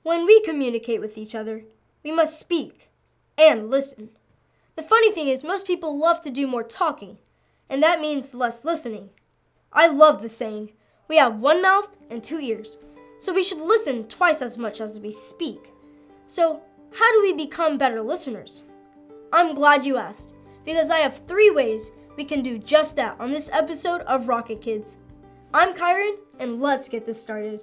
When we communicate with each other, we must speak and listen. The funny thing is, most people love to do more talking, and that means less listening. I love the saying, we have one mouth and two ears, so we should listen twice as much as we speak. So, how do we become better listeners? I'm glad you asked, because I have 3 ways we can do just that on this episode of Rocket Kids. I'm Kyrun, and let's get this started.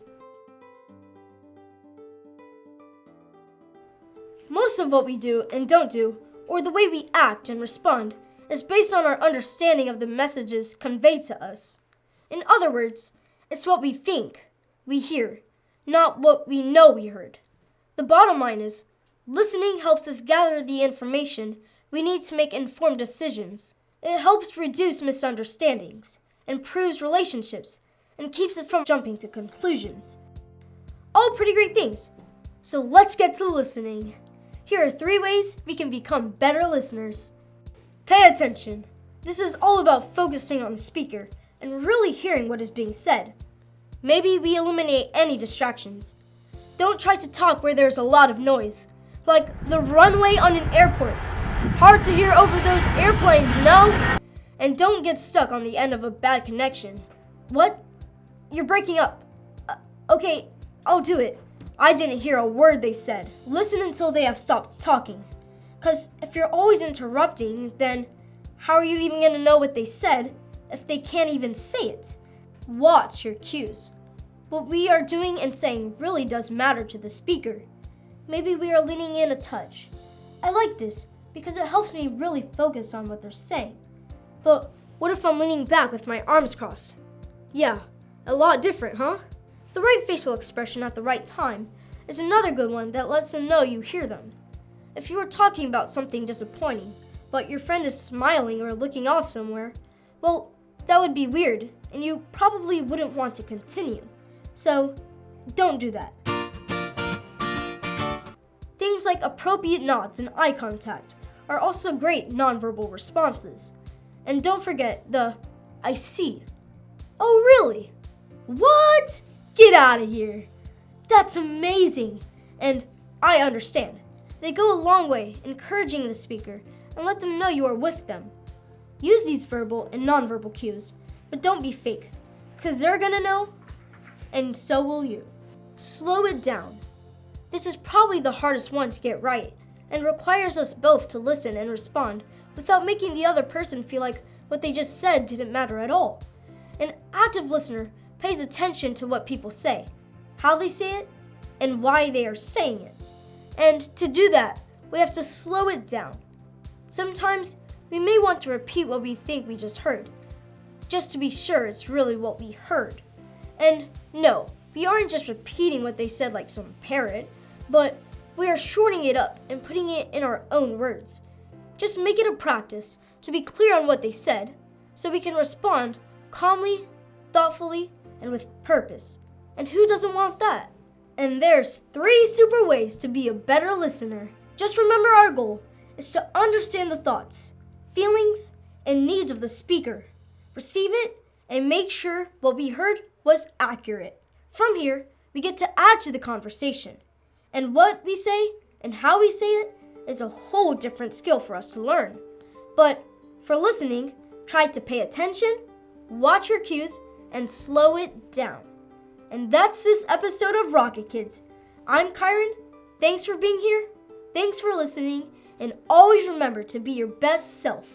Most of what we do and don't do, or the way we act and respond, is based on our understanding of the messages conveyed to us. In other words, it's what we think we hear, not what we know we heard. The bottom line is, listening helps us gather the information we need to make informed decisions. It helps reduce misunderstandings, improves relationships, and keeps us from jumping to conclusions. All pretty great things. So let's get to listening. Here are 3 ways we can become better listeners. Pay attention. This is all about focusing on the speaker and really hearing what is being said. Maybe we eliminate any distractions. Don't try to talk where there's a lot of noise, like the runway on an airport. Hard to hear over those airplanes, you know? And don't get stuck on the end of a bad connection. What? You're breaking up. Okay, I'll do it. I didn't hear a word they said. Listen until they have stopped talking. 'Cause if you're always interrupting, then how are you even going to know what they said if they can't even say it? Watch your cues. What we are doing and saying really does matter to the speaker. Maybe we are leaning in a touch. I like this because it helps me really focus on what they're saying. But what if I'm leaning back with my arms crossed? Yeah, a lot different, huh? The right facial expression at the right time is another good one that lets them know you hear them. If you are talking about something disappointing, but your friend is smiling or looking off somewhere, well, that would be weird, and you probably wouldn't want to continue. So, don't do that. Things like appropriate nods and eye contact are also great nonverbal responses. And don't forget the, I see. Oh, really? What? Get out of here. That's amazing. And I understand. They go a long way encouraging the speaker and let them know you are with them. Use these verbal and nonverbal cues, but don't be fake, because they're gonna know, and so will you. Slow it down. This is probably the hardest one to get right, and requires us both to listen and respond without making the other person feel like what they just said didn't matter at all. An active listener pays attention to what people say, how they say it, and why they are saying it. And to do that, we have to slow it down. Sometimes we may want to repeat what we think we just heard, just to be sure it's really what we heard. And no, we aren't just repeating what they said like some parrot, but we are shortening it up and putting it in our own words. Just make it a practice to be clear on what they said, so we can respond calmly, thoughtfully, and with purpose. And who doesn't want that? And there's 3 super ways to be a better listener. Just remember our goal is to understand the thoughts, feelings, and needs of the speaker, receive it, and make sure what we heard was accurate. From here, we get to add to the conversation. And what we say and how we say it is a whole different skill for us to learn. But for listening, try to pay attention, watch your cues, and slow it down. And that's this episode of Rocket Kids. I'm Kyrun. Thanks for being here. Thanks for listening. And always remember to be your best self.